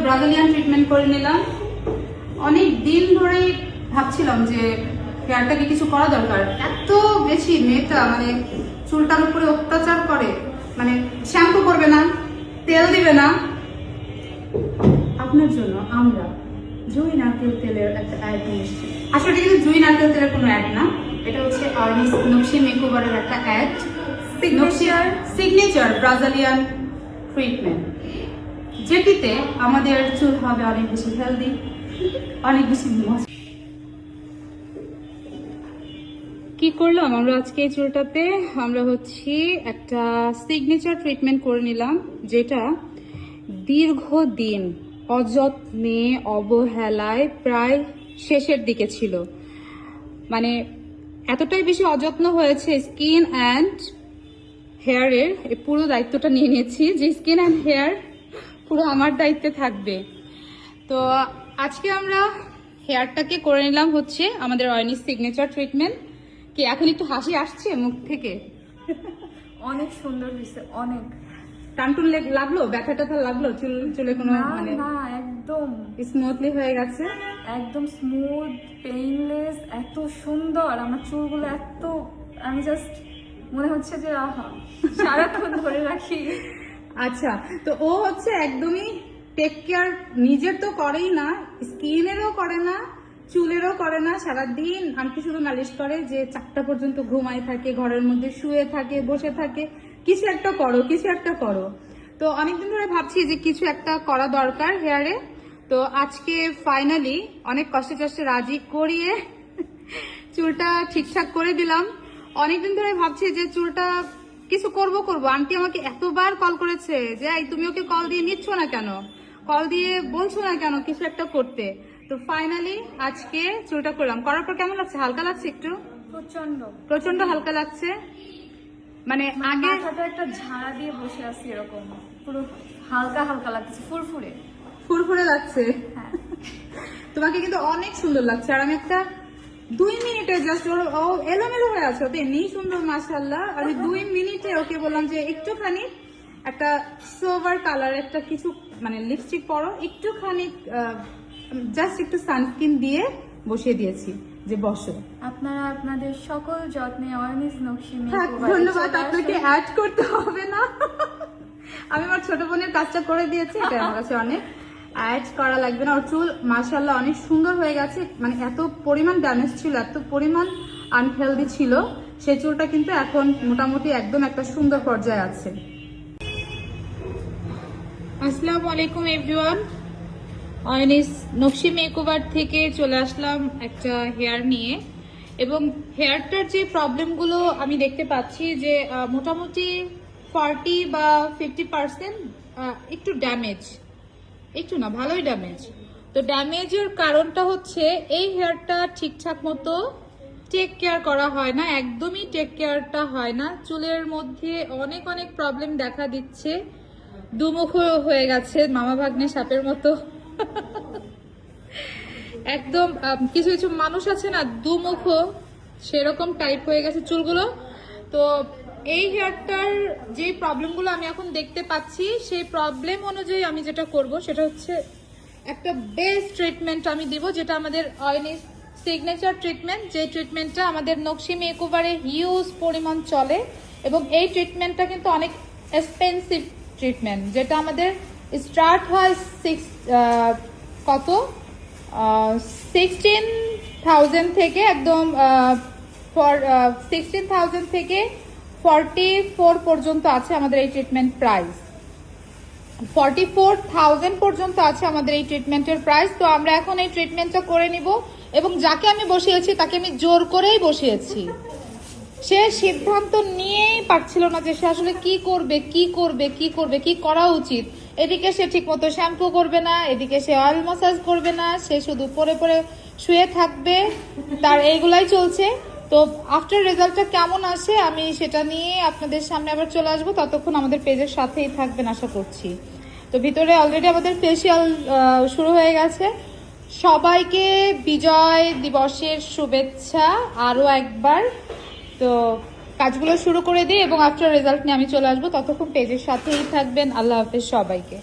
Brazilian treatment করে নিলাম। অনেক দিন ধরেই ভাবছিলাম যে হেয়ারটাকে কিছু করা দরকার। এত বেশি মেয়েটা মানে চুলটার উপরে অত্যাচার করে, মানে শ্যাম্পু করবে না, তেল দিবে না। আপনার জন্য আমরা জুই নারকেল তেলের একটা অ্যাড নিয়ে এসেছি। আসলে কিন্তু জুই নারকেল তেলের কোনো অ্যাড না, এটা হচ্ছে অর্নিস নকশি মেকওভারের একটা অ্যাড। সিগনেচার ব্রাজিলিয়ান ট্রিটমেন্ট, যেটিতে আমাদের চুল হবে অনেক বেশি হেলদি, অনেক বেশি মজা। কি করলাম আমরা আজকে এই চুলটাতে? আমরা হচ্ছে একটা সিগনেচার ট্রিটমেন্ট করে নিলাম, যেটা দীর্ঘদিন অযত্নে অবহেলায় প্রায় শেষের দিকে ছিল। মানে এতটাই বেশি অযত্ন হয়েছে, স্কিন অ্যান্ড হেয়ারের এই পুরো দায়িত্বটা নিয়ে নিয়েছি যে স্কিন অ্যান্ড হেয়ার পুরো আমার দায়িত্বে থাকবে। তো আজকে আমরা হেয়ারটাকে করে নিলাম হচ্ছে আমাদের অর্নিস সিগনেচার ট্রিটমেন্ট। কি এখন একটু হাসি আসছে মুখ থেকে? অনেক সুন্দর হয়েছে, অনেক। টানটুন লাগলো? ব্যথা ট্যাথা লাগলো? চুলে কোনো মানে না, একদম স্মুথলি হয়ে গেছে, একদম স্মুথ, পেইনলেস, এত সুন্দর আমার চুলগুলো। এত আমি জাস্ট মনে হচ্ছে যে আহা সারাক্ষণ ধরে রাখি। আচ্ছা, তো ও হচ্ছে একদমই টেক কেয়ার নিজের তো করেই না, স্কিনেরও করে না, চুলেরও করে না। সারাদিন আমাকে শুধু নালিশ করে যে 4টা পর্যন্ত ঘুমায় থাকে, ঘরের মধ্যে শুয়ে থাকে, বসে থাকে, কিছু একটা করো, কিছু একটা করো। তো অনেকদিন ধরে ভাবছি যে কিছু একটা করা দরকার হেয়ারে। তো আজকে ফাইনালি অনেক কষ্টে কষ্টে রাজি করিয়ে চুলটা ঠিকঠাক করে দিলাম। অনেকদিন ধরে ভাবছি যে চুলটা কিছু করব। আন্টি আমাকে এতবার কল করেছে যে তুমি ওকে কল দিয়ে নিচ্ছ না কেন, কল দিয়ে বলছো না কেন কিছু একটা করতে। তো ফাইনালি আজকে চুলটা করলাম। করার পর কেমন লাগছে? হালকা লাগছে একটু? প্রচন্ড হালকা লাগছে। মানে আগে মাথাটা একটা ঝাড়া দিয়ে বসে আছি, এরকম পুরো হালকা হালকা লাগছে, ফুরফুরে লাগছে। হ্যাঁ, তোমাকে কিন্তু অনেক সুন্দর লাগছে। আর আমি একটা 2 মিনিটে জাস্ট ও এলোমেলো হয়ে আছে, ওতে এমনি সুন্দর মাশাআল্লাহ। আর 2 মিনিটে ওকে বললাম যে একটুখানি একটা সোভার কালার একটা কিছু মানে লিপস্টিক পরো, একটুখানি জাস্ট একটু সানস্ক্রিন দিয়ে বসিয়ে দিয়েছি যে বসো। আপনারা আপনাদের সকল যত্নে অর্নিস নকশি ধন্যবাদ, আপনাকে অ্যাড করতে হবে না। আমি আমার ছোট বোনের কাজটা করে দিয়েছি, এটা আমার কাছে অনেক, অ্যাড করা লাগবে না। ওর চুল মাশাআল্লাহ অনেক সুন্দর হয়ে গেছে। মানে এত পরিমাণ ড্যামেজ ছিল, এত পরিমাণ আনহেলদি ছিল, সেই চুলটা কিন্তু এখন মোটামুটি একদম একটা সুন্দর পর্যায়ে আছে। আসসালামু আলাইকুম এভরিওয়ান, অর্নিস নকশি মেকওভার থেকে চলে আসলাম একটা হেয়ার নিয়ে। এবং হেয়ারটার যে প্রবলেমগুলো আমি দেখতে পাচ্ছি যে মোটামুটি 40 বা 50% একটু ড্যামেজ, একটু না ভালোই ড্যামেজ। তো ড্যামেজের কারণটা হচ্ছে এই হেয়ারটা ঠিকঠাক মতো টেক কেয়ার করা হয় না, একদমই টেক কেয়ারটা হয় না। চুলের মধ্যে অনেক অনেক প্রবলেম দেখা দিচ্ছে, দুমুখ হয়ে গেছে মামা ভাগ্নে সাপের মতো। একদম কিছু কিছু মানুষ আছে না দুমুখ, সেরকম টাইপ হয়ে গেছে চুলগুলো। তো এই হেয়ারটার যে প্রবলেমগুলো আমি এখন দেখতে পাচ্ছি, সেই প্রবলেম অনুযায়ী আমি যেটা করব সেটা হচ্ছে একটা বেস্ট ট্রিটমেন্ট আমি দিব, যেটা আমাদের অর্নিস সিগনেচার ট্রিটমেন্ট, যে ট্রিটমেন্টটা আমাদের নকশি মেকওভারে হিউজ পরিমাণ চলে। এবং এই ট্রিটমেন্টটা কিন্তু অনেক এক্সপেন্সিভ ট্রিটমেন্ট, যেটা আমাদের স্টার্ট হয় 16,000 থেকে একদম 16,000 থেকে 44 পর্যন্ত আছে আমাদের এই ট্রিটমেন্ট প্রাইস। 44,000 পর্যন্ত আছে আমাদের এই ট্রিটমেন্টের প্রাইস। তো আমরা এখন এই ট্রিটমেন্টটা করে নিব। এবং যাকে আমি বসিয়েছি তাকে আমি জোর করেই বসিয়েছি। সে সিদ্ধান্ত নিয়েই পারছিল না যে সে আসলে কি করবে, কি করা উচিত। এদিকে সে ঠিক মতো শ্যাম্পু করবে না, এদিকে সে অয়েল ম্যাসাজ করবে না, সে শুধু পরে পরে শুয়ে থাকবে, তার এইগুলাই চলছে। তো আফটার রেজাল্টটা কেমন আসে আমি সেটা নিয়ে আপনাদের সামনে আবার চলে আসবো। ততক্ষণ আমাদের পেজের সাথেই থাকবেন আশা করছি। তো ভিতরে অলরেডি আমাদের ফেসিয়াল শুরু হয়ে গেছে। সবাইকে বিজয় দিবসের শুভেচ্ছা আরও একবার। তো কাজগুলো শুরু করে দিই এবং আফটার রেজাল্ট নিয়ে আমি চলে আসবো। ততক্ষণ পেজের সাথেই থাকবেন। আল্লাহ হাফেজ সবাইকে।